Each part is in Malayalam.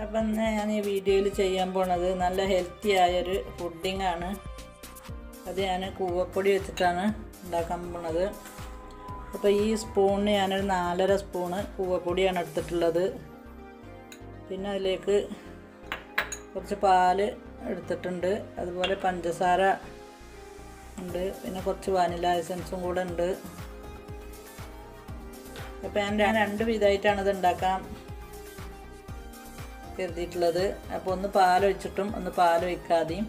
അപ്പം ഞാൻ ഈ വീഡിയോയിൽ ചെയ്യാൻ പോണത് നല്ല ഹെൽത്തി ആയൊരു പുഡിംഗ് ആണ്. അത് ഞാൻ കൂവപ്പൊടി വെച്ചിട്ടാണ് ഉണ്ടാക്കാൻ പോണത്. അപ്പോൾ ഈ സ്പൂണിന് ഞാനൊരു 4.5 സ്പൂണ് കൂവപ്പൊടിയാണ് എടുത്തിട്ടുള്ളത്. പിന്നെ അതിലേക്ക് കുറച്ച് പാല് എടുത്തിട്ടുണ്ട്, അതുപോലെ പഞ്ചസാര ഉണ്ട്, പിന്നെ കുറച്ച് വാനില എസൻസും കൂടെ ഉണ്ട്. അപ്പോൾ ഞാൻ 2 വിധമായിട്ടാണ് ഇത് ഉണ്ടാക്കാൻ കരുതിയിട്ടുള്ളത്. അപ്പോൾ ഒന്ന് പാൽ ഒഴിച്ചിട്ടും ഒന്ന് പാൽ ഒഴിക്കാതെയും.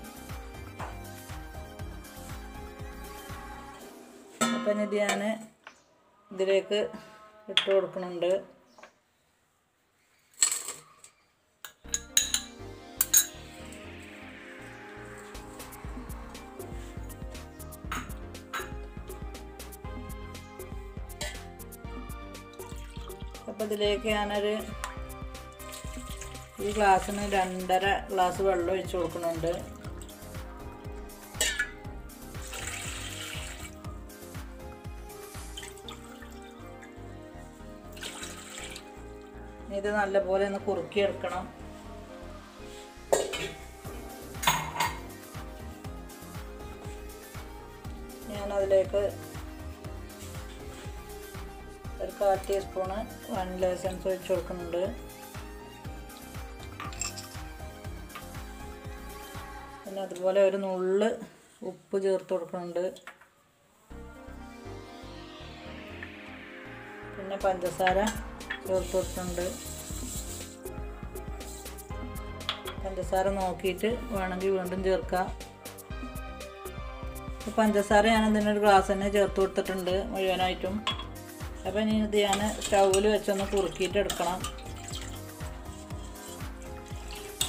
അപ്പം ഇത് ഞാൻ ഇതിലേക്ക് ഇട്ട് കൊടുക്കുന്നുണ്ട്. അപ്പോൾ ഇതിലേക്ക് ഞാനൊരു ഈ ഗ്ലാസ്സിന് 2.5 ഗ്ലാസ് വെള്ളം ഒഴിച്ച് കൊടുക്കുന്നുണ്ട്. ഇത് നല്ലപോലെ ഒന്ന് കുറുക്കിയെടുക്കണം. ഞാനതിലേക്ക് ഒരു 1/4 ടീസ്പൂണ് വാനില എസൻസ് ഒഴിച്ച് കൊടുക്കുന്നുണ്ട്. പിന്നെ അതുപോലെ ഒരു നുള്ള് ഉപ്പ് ചേർത്ത് കൊടുക്കുന്നുണ്ട്. പിന്നെ പഞ്ചസാര ചേർത്ത് കൊടുക്കുന്നുണ്ട്. പഞ്ചസാര നോക്കിയിട്ട് വേണമെങ്കിൽ വീണ്ടും ചേർക്കാം. പഞ്ചസാര ഞാൻ ഇതിനൊരു ഗ്ലാസ് തന്നെ ചേർത്ത് കൊടുത്തിട്ടുണ്ട് മുഴുവനായിട്ടും. അപ്പം ഇനി ഇത് ഞാൻ സ്റ്റൗവിൽ വെച്ചൊന്ന് കുറുക്കിയിട്ട് എടുക്കണം.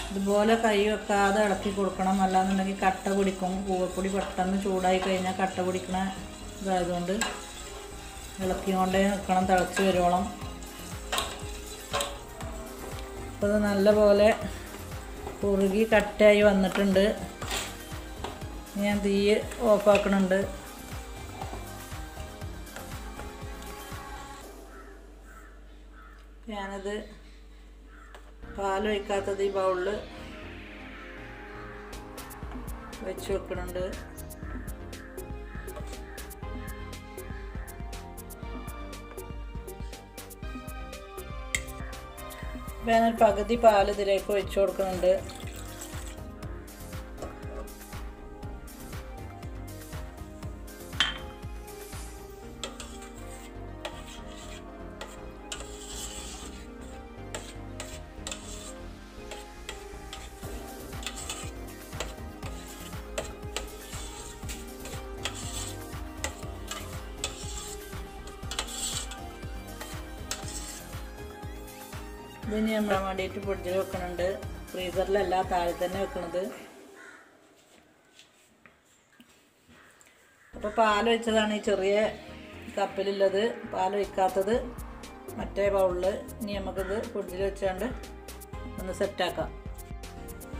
ഇതുപോലെ കൈ വെക്കാതെ ഇളക്കി കൊടുക്കണം, അല്ലാന്നുണ്ടെങ്കിൽ കട്ട പിടിക്കും. കൂവപ്പൊടി പെട്ടെന്ന് ചൂടായി കഴിഞ്ഞാൽ കട്ട പിടിക്കണ ഇതായതുകൊണ്ട് ഇളക്കിക്കൊണ്ടേ നിൽക്കണം, തിളച്ച് വരുവോളം. അപ്പോൾ ഇത് നല്ലപോലെ കുറുകി കട്ടയായി വന്നിട്ടുണ്ട്. ഞാൻ തീ ഓഫാക്കണുണ്ട്. ഞാനത് പാലൊഴിക്കാത്തത് ഈ ബൗളിൽ വെച്ച് വെക്കുന്നുണ്ട്. ഞാനൊരു പകുതി പാൽ ഇതിലേക്ക് ഒഴിച്ചു കൊടുക്കുന്നുണ്ട്. ഇതിന് നമ്മൾ വേണ്ടിയിട്ട് ഫ്രിഡ്ജിൽ വെക്കുന്നുണ്ട്. ഫ്രീസറിലല്ല, താഴെ തന്നെ വെക്കുന്നത്. അപ്പോൾ പാലൊഴിച്ചതാണ് ഈ ചെറിയ കപ്പിലുള്ളത്. പാലൊഴിക്കാത്തത് മറ്റേ ബൗളിൽ. ഇനി നമുക്കിത് ഫ്രിഡ്ജിൽ വെച്ചുകൊണ്ട് ഒന്ന് സെറ്റാക്കാം.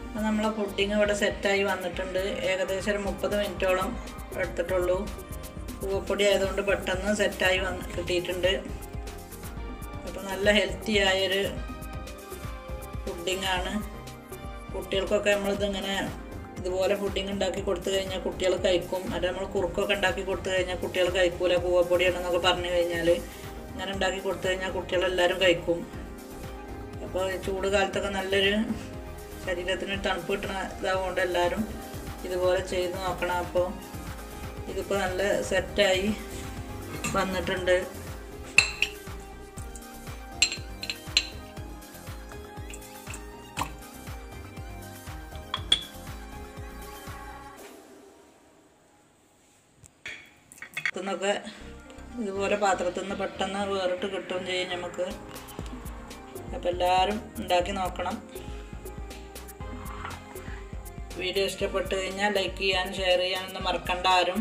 അപ്പോൾ നമ്മളെ പുഡിങ് ഇവിടെ സെറ്റായി വന്നിട്ടുണ്ട്. ഏകദേശം ഒരു 30 മിനിറ്റോളം എടുത്തിട്ടുള്ളൂ. കൂവപ്പൊടി ആയതുകൊണ്ട് പെട്ടെന്ന് സെറ്റായി കിട്ടിയിട്ടുണ്ട്. അപ്പോൾ നല്ല ഹെൽത്തി ആയൊരു പുഡിങ്ങാണ്. കുട്ടികൾക്കൊക്കെ നമ്മളിതിങ്ങനെ ഇതുപോലെ പുഡിങ് ഉണ്ടാക്കി കൊടുത്തു കഴിഞ്ഞാൽ കുട്ടികൾ കഴിക്കും. അത് നമ്മൾ കുറുക്കൊക്കെ ഉണ്ടാക്കി കൊടുത്തു കഴിഞ്ഞാൽ കുട്ടികൾ കഴിക്കൂല, കൂവപ്പൊടിയാണെന്നൊക്കെ പറഞ്ഞു കഴിഞ്ഞാൽ. ഇങ്ങനെ ഉണ്ടാക്കി കൊടുത്തു കഴിഞ്ഞാൽ കുട്ടികളെല്ലാവരും കഴിക്കും. അപ്പോൾ ചൂട് കാലത്തൊക്കെ നല്ലൊരു ശരീരത്തിന് തണുപ്പ് കിട്ടണ ഇതാവുകൊണ്ട് എല്ലാവരും ഇതുപോലെ ചെയ്ത് നോക്കണം. അപ്പോൾ ഇതിപ്പോൾ നല്ല സെറ്റായി വന്നിട്ടുണ്ട്. ൊക്കെ ഇതുപോലെ പാത്രത്തിൽ നിന്ന് പെട്ടെന്ന് വേറിട്ട് കിട്ടുകയും ചെയ്യും നമുക്ക്. അപ്പോൾ എല്ലാവരും ഉണ്ടാക്കി നോക്കണം. വീഡിയോ ഇഷ്ടപ്പെട്ട് കഴിഞ്ഞാൽ ലൈക്ക് ചെയ്യാനും ഷെയർ ചെയ്യാനൊന്നും മറക്കണ്ട ആരും.